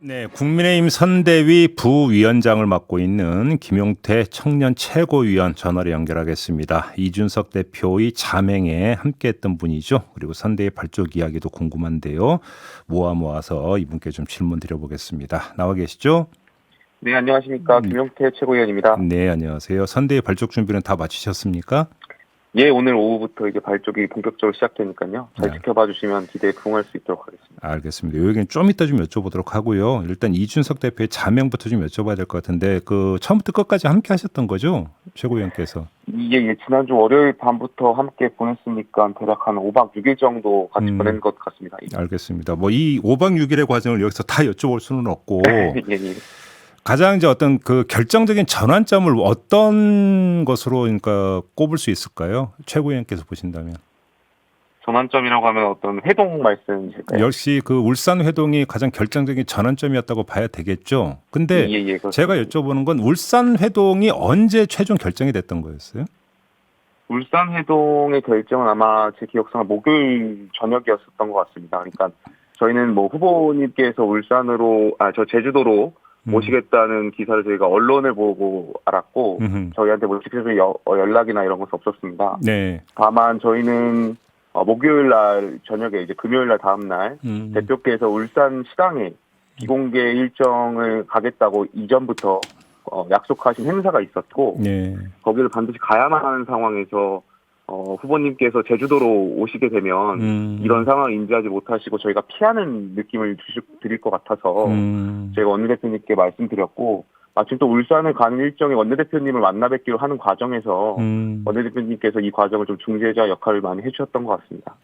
네, 국민의힘 선대위 부위원장을 맡고 있는 김용태 청년 최고위원 전화로 연결하겠습니다. 이준석 대표의 자맹에 함께했던 분이죠. 그리고 선대위 발족 이야기도 궁금한데요. 모아서 이분께 좀 질문 드려보겠습니다. 나와 계시죠? 네, 안녕하십니까. 김용태 최고위원입니다. 네, 안녕하세요. 선대위 발족 준비는 다 마치셨습니까? 예, 오늘 오후부터 이제 발족이 본격적으로 시작되니까요. 잘 네. 지켜봐 주시면 기대에 부응할 수 있도록 하겠습니다. 알겠습니다. 요 얘기는 좀 이따 좀 여쭤보도록 하고요. 일단 이준석 대표의 자명부터 좀 여쭤봐야 될 것 같은데 그 처음부터 끝까지 함께 하셨던 거죠? 최고위원께서. 예, 지난주 월요일 밤부터 함께 보냈으니까 대략 한 5박 6일 정도 같이 보낸 것 같습니다. 알겠습니다. 뭐 이 5박 6일의 과정을 여기서 다 여쭤볼 수는 없고 예. 가장 이제 어떤 그 결정적인 전환점을 어떤 것으로 그러니까 꼽을 수 있을까요? 최고위원께서 보신다면. 전환점이라고 하면 어떤 회동 말씀이실까요? 역시 그 울산 회동이 가장 결정적인 전환점이었다고 봐야 되겠죠. 근데 그렇습니다. 제가 여쭤보는 건 울산 회동이 언제 최종 결정이 됐던 거였어요? 울산 회동의 결정은 아마 제 기억상 목요일 저녁이었었던 것 같습니다. 그러니까 저희는 뭐 후보님께서 저 제주도로 모시겠다는 기사를 저희가 언론을 보고 알았고 저희한테 뭐 직접적인 연락이나 이런 것은 없었습니다. 네. 다만 저희는 목요일 날 저녁에 이제 금요일 날 다음 날 대표께서 울산 시당에 비공개 일정을 가겠다고 이전부터 약속하신 행사가 있었고 네. 거기를 반드시 가야만 하는 상황에서 후보님께서 제주도로 오시게 되면 이런 상황을 인지하지 못하시고 저희가 피하는 느낌을 드릴 것 같아서 제가 원내대표님께 말씀드렸고 마침 또 울산을 가는 일정에 원내대표님을 만나 뵙기로 하는 과정에서 원내대표님께서 이 과정을 좀 중재자 역할을 많이 해주셨던 것 같습니다.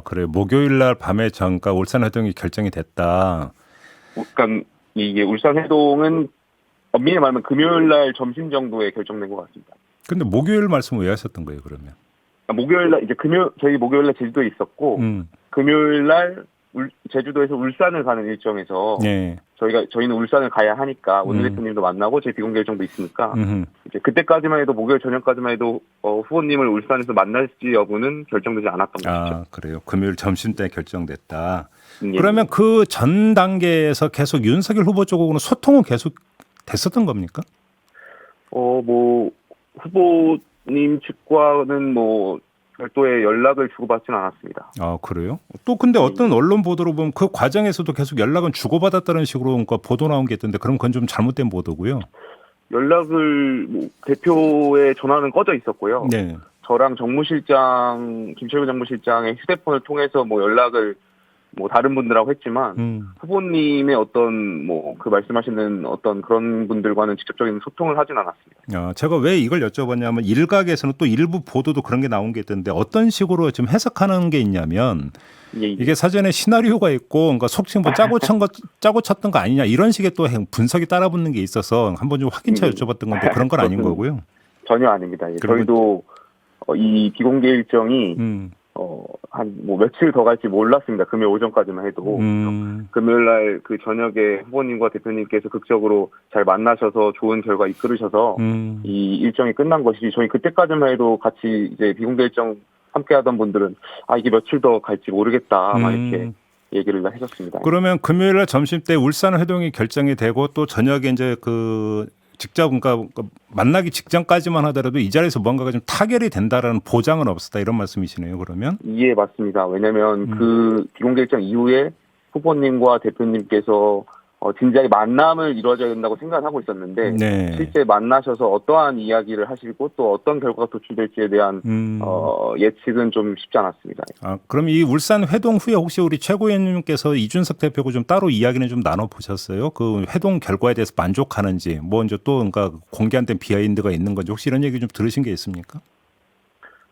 그래요. 목요일 날 밤에 잠깐 울산 회동이 결정이 됐다. 그러니까 이게 울산 회동은 엄밀히 말하면 금요일 날 점심 정도에 결정된 것 같습니다. 근데 목요일 말씀을 왜 하셨던 거예요, 그러면? 목요일 날 이제 저희 목요일 날 제주도에 있었고 금요일 날 제주도에서 울산을 가는 일정에서 네. 저희는 울산을 가야 하니까 원내대표님도 만나고 저희 비공개 일정도 있으니까 이제 그때까지만 해도 목요일 저녁까지만 해도 후보님을 울산에서 만날지 여부는 결정되지 않았던 거죠. 그래요. 금요일 점심 때 결정됐다. 예. 그러면 그 전 단계에서 계속 윤석열 후보 쪽하고는 소통은 계속 됐었던 겁니까? 뭐 후보님 측과는 뭐 별도의 연락을 주고받지는 않았습니다. 그래요? 또 근데 어떤 언론 보도로 보면 그 과정에서도 계속 연락은 주고받았다는 식으로 그러니까 보도 나온 게 있던데 그럼 그건 좀 잘못된 보도고요. 연락을 대표의 전화는 꺼져 있었고요. 네. 저랑 김철구 정무실장의 휴대폰을 통해서 뭐 연락을 다른 분들하고 했지만 후보님의 어떤 그 말씀하시는 어떤 그런 분들과는 직접적인 소통을 하진 않았습니다. 제가 왜 이걸 여쭤봤냐면 일각에서는 또 일부 보도도 그런 게 나온 게 있던데 어떤 식으로 지금 해석하는 게 있냐면 이게 사전에 시나리오가 있고 그러니까 속칭 뭐 짜고 쳤던 거 아니냐 이런 식의 또 분석이 따라붙는 게 있어서 한번 좀 확인차 여쭤봤던 건데 그런 건 아닌 거고요. 전혀 아닙니다. 저희도 이 비공개 일정이 한 며칠 더 갈지 몰랐습니다. 금요일 오전까지만 해도. 금요일 날 그 저녁에 후보님과 대표님께서 극적으로 잘 만나셔서 좋은 결과 이끌으셔서 이 일정이 끝난 것이지 저희 그때까지만 해도 같이 이제 비공개 일정 함께 하던 분들은 이게 며칠 더 갈지 모르겠다 막 이렇게 얘기를 하셨습니다. 그러면 금요일 날 점심 때 울산 회동이 결정이 되고 또 저녁에 이제 직접 그러니까 만나기 직전까지만 하더라도 이 자리에서 뭔가가 좀 타결이 된다라는 보장은 없었다 이런 말씀이시네요. 그러면? 예, 맞습니다. 왜냐하면 그 비공개 일정 이후에 후보님과 대표님께서 진지하게 만남을 이루어져야 된다고 생각을 하고 있었는데 네. 실제 만나셔서 어떠한 이야기를 하시고 또 어떤 결과가 도출될지에 대한 예측은 좀 쉽지 않았습니다. 그럼 이 울산 회동 후에 혹시 우리 최고위원님께서 이준석 대표하고 좀 따로 이야기는 좀 나눠보셨어요? 그 회동 결과에 대해서 만족하는지 뭐 이제 또 그러니까 공개 안 된 비하인드가 있는 건지 혹시 이런 얘기 좀 들으신 게 있습니까?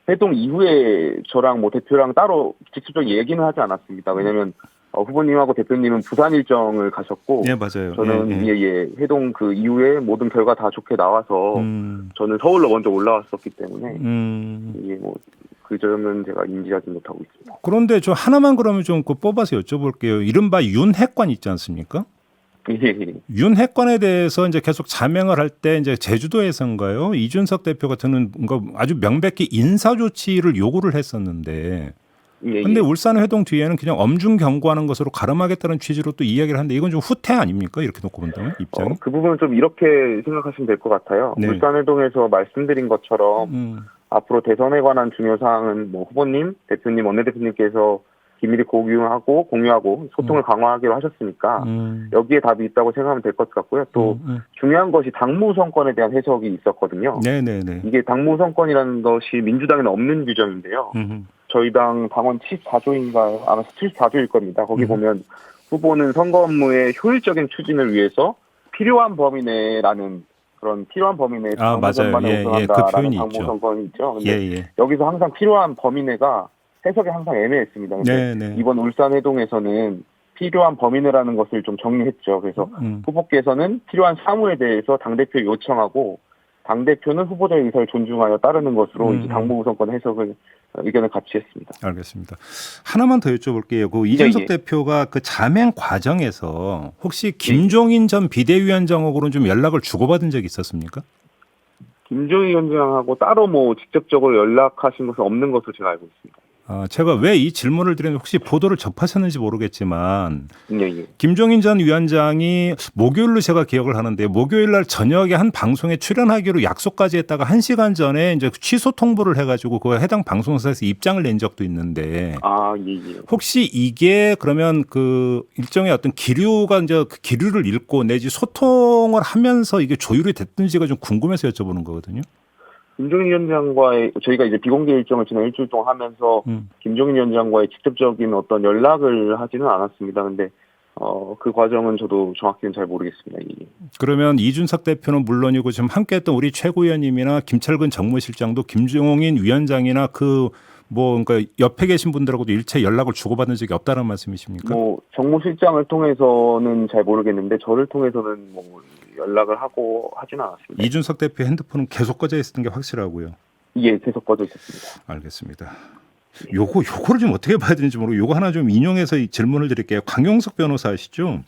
회동 이후에 저랑 대표랑 따로 직접적인 얘기는 하지 않았습니다. 왜냐하면 후보님하고 대표님은 부산 일정을 가셨고, 네 맞아요. 저는 회동 그 이후에 모든 결과 다 좋게 나와서 저는 서울로 먼저 올라왔었기 때문에 그 점은 제가 인지하지 못하고 있습니다. 그런데 저 하나만 그러면 좀 뽑아서 여쭤볼게요. 이른바 윤핵관 있지 않습니까? 윤핵관에 대해서 이제 계속 자명을 할 때 이제 제주도에서인가요? 이준석 대표 같은 뭔가 아주 명백히 인사 조치를 요구를 했었는데 예, 근데 예. 울산 회동 뒤에는 그냥 엄중 경고하는 것으로 가름하겠다는 취지로 또 이야기를 하는데 이건 좀 후퇴 아닙니까? 이렇게 놓고 본다면 입장이? 그 부분은 좀 이렇게 생각하시면 될 것 같아요. 네. 울산회동에서 말씀드린 것처럼 앞으로 대선에 관한 중요 사항은 뭐 후보님, 대표님, 원내대표님께서 긴밀히 공유하고 소통을 강화하기로 하셨으니까 여기에 답이 있다고 생각하면 될 것 같고요. 또 중요한 것이 당무선권에 대한 해석이 있었거든요. 네네네. 이게 당무선권이라는 것이 민주당에는 없는 규정인데요. 저희 당 당원 74조인가요? 아마 74조일 겁니다. 거기 보면 후보는 선거 업무의 효율적인 추진을 위해서 필요한 범위 내라는 그런 필요한 범위 내에 당무선만 우선한다라는 당무선권이 있죠. 근데 여기서 항상 필요한 범위 내가 해석이 항상 애매했습니다. 근데 이번 울산회동에서는 필요한 범위 내라는 것을 좀 정리했죠. 그래서 후보께서는 필요한 사무에 대해서 당대표에 요청하고 당대표는 후보자의 의사를 존중하여 따르는 것으로 이제 당무 우선권 해석을 의견을 같이 했습니다. 알겠습니다. 하나만 더 여쭤볼게요. 그 이준석 대표가 그 자맹 과정에서 혹시 김종인 전 비대위원장하고는 좀 연락을 주고받은 적이 있었습니까? 김종인 위원장하고 따로 뭐 직접적으로 연락하신 것은 없는 것으로 제가 알고 있습니다. 제가 왜 이 질문을 드렸는지 혹시 보도를 접하셨는지 모르겠지만 예. 김종인 전 위원장이 목요일로 제가 기억을 하는데 목요일 날 저녁에 한 방송에 출연하기로 약속까지 했다가 1시간 전에 이제 취소 통보를 해가지고 그 해당 방송사에서 입장을 낸 적도 있는데 예. 혹시 이게 그러면 그 일종의 어떤 기류가 이제 그 기류를 읽고 내지 소통을 하면서 이게 조율이 됐든지가 좀 궁금해서 여쭤보는 거거든요. 김종인 위원장과의 저희가 이제 비공개 일정을 지난 일주일 동안 하면서 김종인 위원장과의 직접적인 어떤 연락을 하지는 않았습니다. 근데 그 과정은 저도 정확히는 잘 모르겠습니다. 그러면 이준석 대표는 물론이고 지금 함께했던 우리 최고위원님이나 김철근 정무실장도 김종인 위원장이나 그러니까 옆에 계신 분들하고도 일체 연락을 주고받은 적이 없다는 말씀이십니까? 뭐 정무실장을 통해서는 잘 모르겠는데 저를 통해서는 뭐 연락을 하고 하지는 않았습니다. 이준석 대표 핸드폰은 계속 꺼져 있었던 게 확실하고요. 예, 계속 꺼져 있었습니다. 알겠습니다. 요거를 좀 어떻게 봐야 되는지 모르고 요거 하나 좀 인용해서 질문을 드릴게요. 강용석 변호사 아시죠?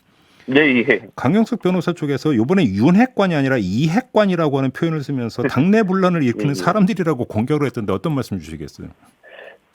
네. 강용석 변호사 쪽에서 이번에 윤핵관이 아니라 이핵관이라고 하는 표현을 쓰면서 당내 분란을 일으키는 사람들이라고 공격을 했던데 어떤 말씀 주시겠어요?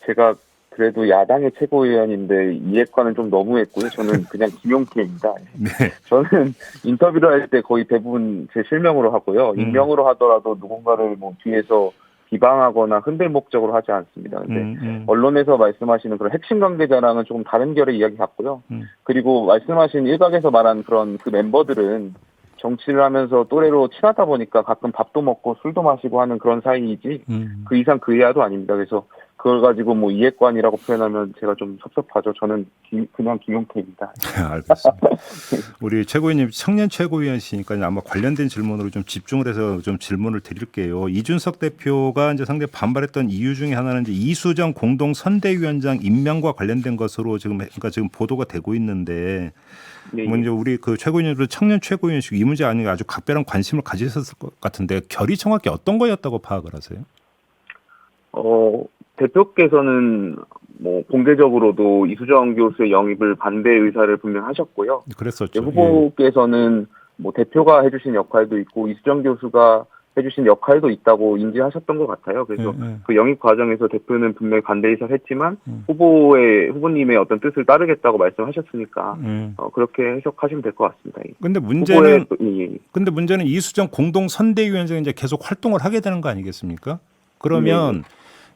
제가 그래도 야당의 최고위원인데 이핵관은 좀 너무했고요. 저는 그냥 김용태입니다. 네. 저는 인터뷰를 할 때 거의 대부분 제 실명으로 하고요. 익명으로 하더라도 누군가를 뭐 뒤에서 비방하거나 흔들 목적으로 하지 않습니다. 근데 언론에서 말씀하시는 그런 핵심 관계자랑은 조금 다른 결의 이야기 같고요. 그리고 말씀하신 일각에서 말한 그런 그 멤버들은 정치를 하면서 또래로 친하다 보니까 가끔 밥도 먹고 술도 마시고 하는 그런 사이이지 그 이상 그 이하도 아닙니다. 그래서 그걸 가지고 뭐 이핵관이라고 표현하면 제가 좀 섭섭하죠. 저는 그냥 김용태입니다. 알겠습니다. 우리 최고위원님 청년 최고위원이시니까 아마 관련된 질문으로 좀 집중을 해서 좀 질문을 드릴게요. 이준석 대표가 이제 상당히 반발했던 이유 중에 하나는 이제 이수정 공동 선대위원장 임명과 관련된 것으로 지금 보도가 되고 있는데 먼저 우리 그 최고위원님도 청년 최고위원이시고 이 문제 아니고 아주 각별한 관심을 가지셨을 것 같은데 결이 정확히 어떤 거였다고 파악을 하세요? 대표께서는 뭐 공개적으로도 이수정 교수의 영입을 반대 의사를 분명하셨고요. 그랬었죠. 후보께서는 뭐 대표가 해주신 역할도 있고 이수정 교수가 해주신 역할도 있다고 인지하셨던 것 같아요. 그래서 그 영입 과정에서 대표는 분명히 반대 의사를 했지만 후보님의 어떤 뜻을 따르겠다고 말씀하셨으니까 그렇게 해석하시면 될 것 같습니다. 근데 문제는 이수정 공동 선대위원장이 이제 계속 활동을 하게 되는 거 아니겠습니까? 그러면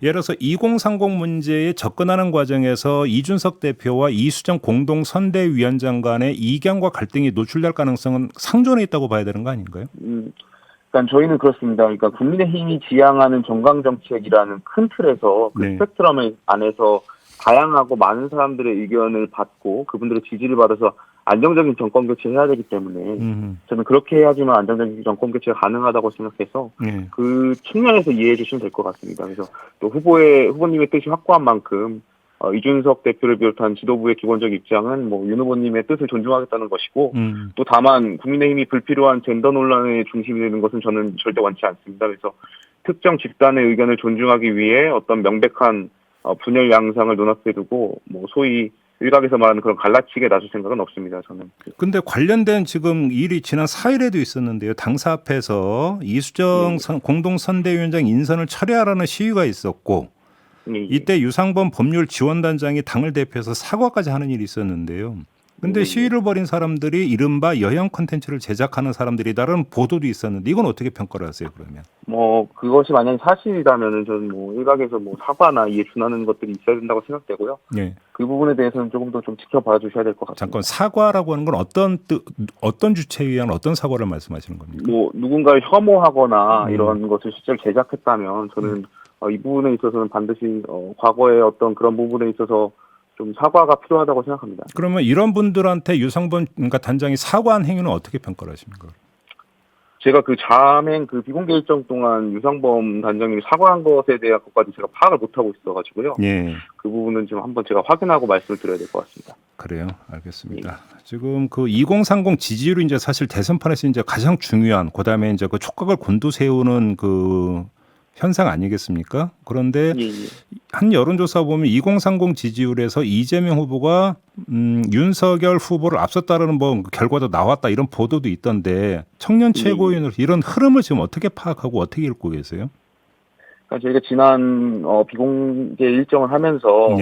예를 들어서 2030 문제에 접근하는 과정에서 이준석 대표와 이수정 공동 선대위원장 간의 이견과 갈등이 노출될 가능성은 상존해 있다고 봐야 되는 거 아닌가요? 그러니까 저희는 그렇습니다. 그러니까 국민의힘이 지향하는 정강정책이라는 큰 틀에서 그 스펙트럼 안에서 다양하고 많은 사람들의 의견을 받고 그분들의 지지를 받아서 안정적인 정권 교체를 해야 되기 때문에 저는 그렇게 해야지만 안정적인 정권 교체가 가능하다고 생각해서 그 측면에서 이해해 주시면 될 것 같습니다. 그래서 또 후보님의 뜻이 확고한 만큼 이준석 대표를 비롯한 지도부의 기본적 입장은 뭐 윤 후보님의 뜻을 존중하겠다는 것이고 또 다만 국민의힘이 불필요한 젠더 논란의 중심이 되는 것은 저는 절대 원치 않습니다. 그래서 특정 집단의 의견을 존중하기 위해 어떤 명백한 분열 양상을 눈앞에 두고 뭐 소위 일각에서 말하는 그런 갈라치기에 나설 생각은 없습니다. 저는. 근데 관련된 지금 일이 지난 4일에도 있었는데요. 당사 앞에서 이수정 공동 선대위원장 인선을 철회하라는 시위가 있었고 이때 유상범 법률지원단장이 당을 대표해서 사과까지 하는 일이 있었는데요. 근데 시위를 벌인 사람들이 이른바 여형 콘텐츠를 제작하는 사람들이다라는 보도도 있었는데 이건 어떻게 평가를 하세요, 그러면? 그것이 만약에 사실이라면은 저는 일각에서 사과나 이에 준하는 것들이 있어야 된다고 생각되고요. 네. 그 부분에 대해서는 조금 더 좀 지켜봐 주셔야 될 것 같습니다. 잠깐, 사과라고 하는 건 어떤 주체에 의한 어떤 사과를 말씀하시는 겁니까? 누군가를 혐오하거나 이런 것을 실제로 제작했다면 저는 이 부분에 있어서는 반드시 과거의 어떤 그런 부분에 있어서 좀 사과가 필요하다고 생각합니다. 그러면 이런 분들한테 유상범 단장이 사과한 행위는 어떻게 평가를 하십니까? 제가 그 자맹 비공개 일정 동안 유상범 단장님이 사과한 것에 대한 것까지 제가 파악을 못하고 있어가지고요. 예. 그 부분은 지금 한번 제가 확인하고 말씀을 드려야 될 것 같습니다. 그래요, 알겠습니다. 지금 그 2030 지지율이 이제 사실 대선판에서 이제 가장 중요한, 그다음에 이제 그 촉각을 곤두세우는 그 현상 아니겠습니까? 그런데 한 여론조사 보면 2030 지지율에서 이재명 후보가 윤석열 후보를 앞섰다라는 결과도 나왔다 이런 보도도 있던데 청년 최고위원으로 이런 흐름을 지금 어떻게 파악하고 어떻게 읽고 계세요? 그러니까 저희가 지난 비공개 일정을 하면서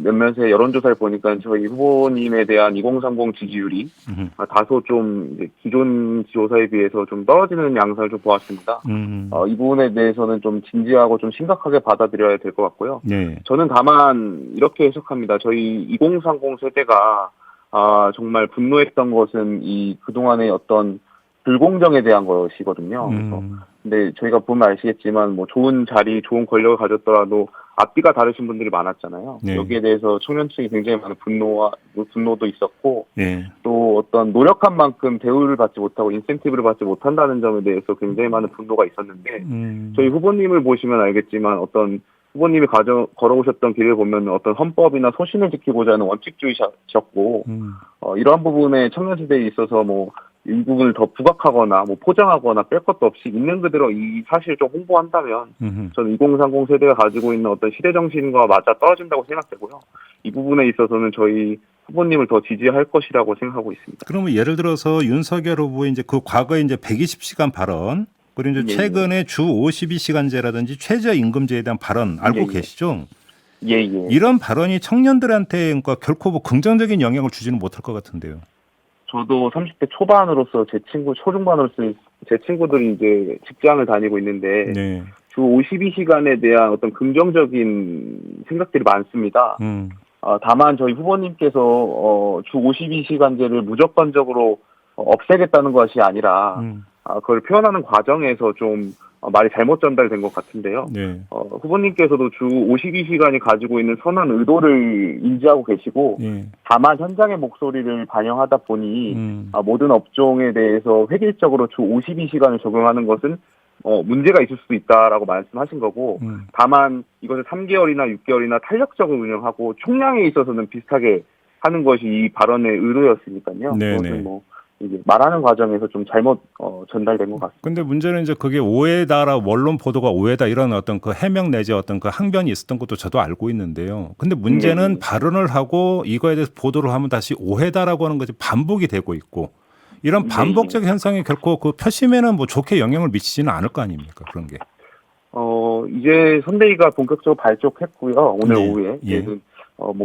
몇몇의 여론조사를 보니까 저희 후보님에 대한 2030 지지율이 다소 좀 이제 기존 조사에 비해서 좀 떨어지는 양상을 좀 보았습니다. 이 부분에 대해서는 좀 진지하고 좀 심각하게 받아들여야 될 것 같고요. 저는 다만 이렇게 해석합니다. 저희 2030 세대가 정말 분노했던 것은 이 그동안의 어떤 불공정에 대한 것이거든요. 그래서 근데 저희가 보면 아시겠지만 좋은 자리, 좋은 권력을 가졌더라도 앞뒤가 다르신 분들이 많았잖아요. 여기에 대해서 청년층이 굉장히 많은 분노도 있었고 또 어떤 노력한 만큼 대우를 받지 못하고 인센티브를 받지 못한다는 점에 대해서 굉장히 많은 분노가 있었는데 저희 후보님을 보시면 알겠지만 어떤 후보님이 걸어오셨던 길을 보면 어떤 헌법이나 소신을 지키고자 하는 원칙주의자셨고 이러한 부분에 청년 세대에 있어서 이 부분을 더 부각하거나 포장하거나 뺄 것도 없이 있는 그대로 이 사실을 좀 홍보한다면 저는 2030 세대가 가지고 있는 어떤 시대 정신과 맞아 떨어진다고 생각되고요. 이 부분에 있어서는 저희 후보님을 더 지지할 것이라고 생각하고 있습니다. 그러면 예를 들어서 윤석열 후보의 이제 그 과거에 이제 120시간 발언 그리고 이제 최근에 주 52시간제라든지 최저임금제에 대한 발언 알고 계시죠? 이런 발언이 청년들한테 그러니까 결코 긍정적인 영향을 주지는 못할 것 같은데요. 저도 30대 초반으로서 제 초중반으로서 제 친구들이 이제 직장을 다니고 있는데 주 52시간에 대한 어떤 긍정적인 생각들이 많습니다. 다만 저희 후보님께서 주 52시간제를 무조건적으로 없애겠다는 것이 아니라 그걸 표현하는 과정에서 좀 말이 잘못 전달된 것 같은데요. 후보님께서도 주 52시간이 가지고 있는 선한 의도를 인지하고 계시고 다만 현장의 목소리를 반영하다 보니 모든 업종에 대해서 획일적으로 주 52시간을 적용하는 것은 문제가 있을 수도 있다라고 말씀하신 거고 다만 이것을 3개월이나 6개월이나 탄력적으로 운영하고 총량에 있어서는 비슷하게 하는 것이 이 발언의 의도였으니까요. 그것은 이게 말하는 과정에서 좀 잘못 전달된 것 같습니다. 근데 문제는 이제 그게 오해다라 언론 보도가 오해다 이런 어떤 그 해명 내지 어떤 그 항변이 있었던 것도 저도 알고 있는데요. 근데 문제는 발언을 하고 이거에 대해서 보도를 하면 다시 오해다라고 하는 것이 반복이 되고 있고 이런 반복적 현상이 결코 그 표심에는 좋게 영향을 미치지는 않을 거 아닙니까? 그런 게. 이제 선대위가 본격적으로 발족했고요. 오늘 오후에.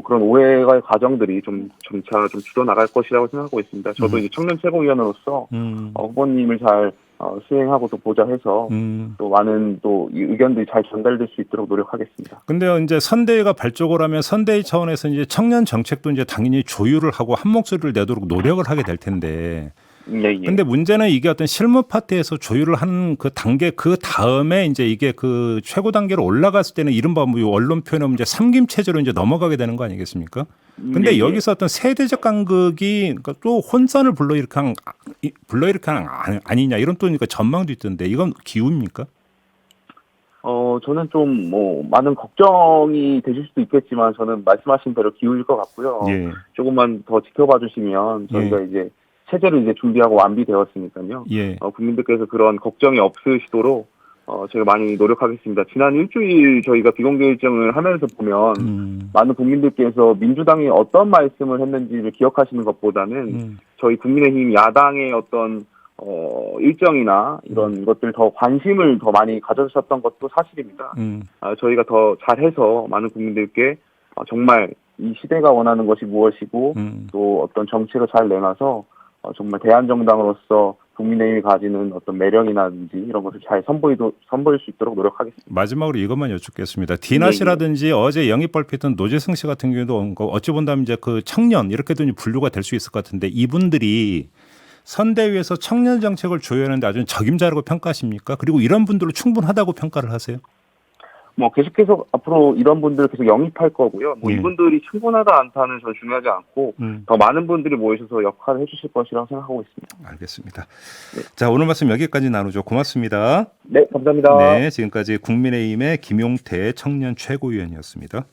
그런 오해의 과정들이 점차 줄어 나갈 것이라고 생각하고 있습니다. 저도 이제 청년 최고위원으로서 후보님을 잘 수행하고 또 보좌 해서 또 많은 또 이 의견들이 잘 전달될 수 있도록 노력하겠습니다. 근데 이제 선대위가 발족을 하면 선대위 차원에서 이제 청년 정책도 이제 당연히 조율을 하고 한 목소리를 내도록 노력을 하게 될 텐데. 근데 문제는 이게 어떤 실무 파트에서 조율을 하는 그 단계 그 다음에 이제 이게 그 최고 단계로 올라갔을 때는 이른바 언론 표현은 이제 삼김 체제로 이제 넘어가게 되는 거 아니겠습니까? 근데 여기서 어떤 세대적 간극이 그러니까 또 혼선을 불러일으키는 아니냐 이런 또 그러니까 전망도 있던데 이건 기우입니까? 저는 좀 많은 걱정이 되실 수도 있겠지만 저는 말씀하신 대로 기우일 것 같고요. 조금만 더 지켜봐 주시면 저희가 이제 체제를 이제 준비하고 완비되었으니까요. 국민들께서 그런 걱정이 없으시도록 저희가 많이 노력하겠습니다. 지난 일주일 저희가 비공개 일정을 하면서 보면 많은 국민들께서 민주당이 어떤 말씀을 했는지를 기억하시는 것보다는 저희 국민의힘 야당의 어떤 일정이나 이런 것들 더 관심을 더 많이 가져주셨던 것도 사실입니다. 저희가 더 잘해서 많은 국민들께 정말 이 시대가 원하는 것이 무엇이고 또 어떤 정책을 잘 내놔서 정말 대한정당으로서 국민의힘이 가지는 어떤 매력이라든지 이런 것을 잘 선보일 수 있도록 노력하겠습니다. 마지막으로 이것만 여쭙겠습니다. 디나 씨라든지 어제 영입 발표했던 노재승 씨 같은 경우도 어찌 본다면 이제 그 청년 이렇게도 분류가 될 수 있을 것 같은데 이분들이 선대위에서 청년 정책을 조율하는데 아주 적임자라고 평가하십니까? 그리고 이런 분들로 충분하다고 평가를 하세요? 계속해서 앞으로 이런 분들을 계속 영입할 거고요. 이분들이 충분하다 않다는 전 중요하지 않고 더 많은 분들이 모이셔서 역할을 해주실 것이라고 생각하고 있습니다. 알겠습니다. 네. 자, 오늘 말씀 여기까지 나누죠. 고맙습니다. 네, 감사합니다. 네, 지금까지 국민의힘의 김용태 청년 최고위원이었습니다.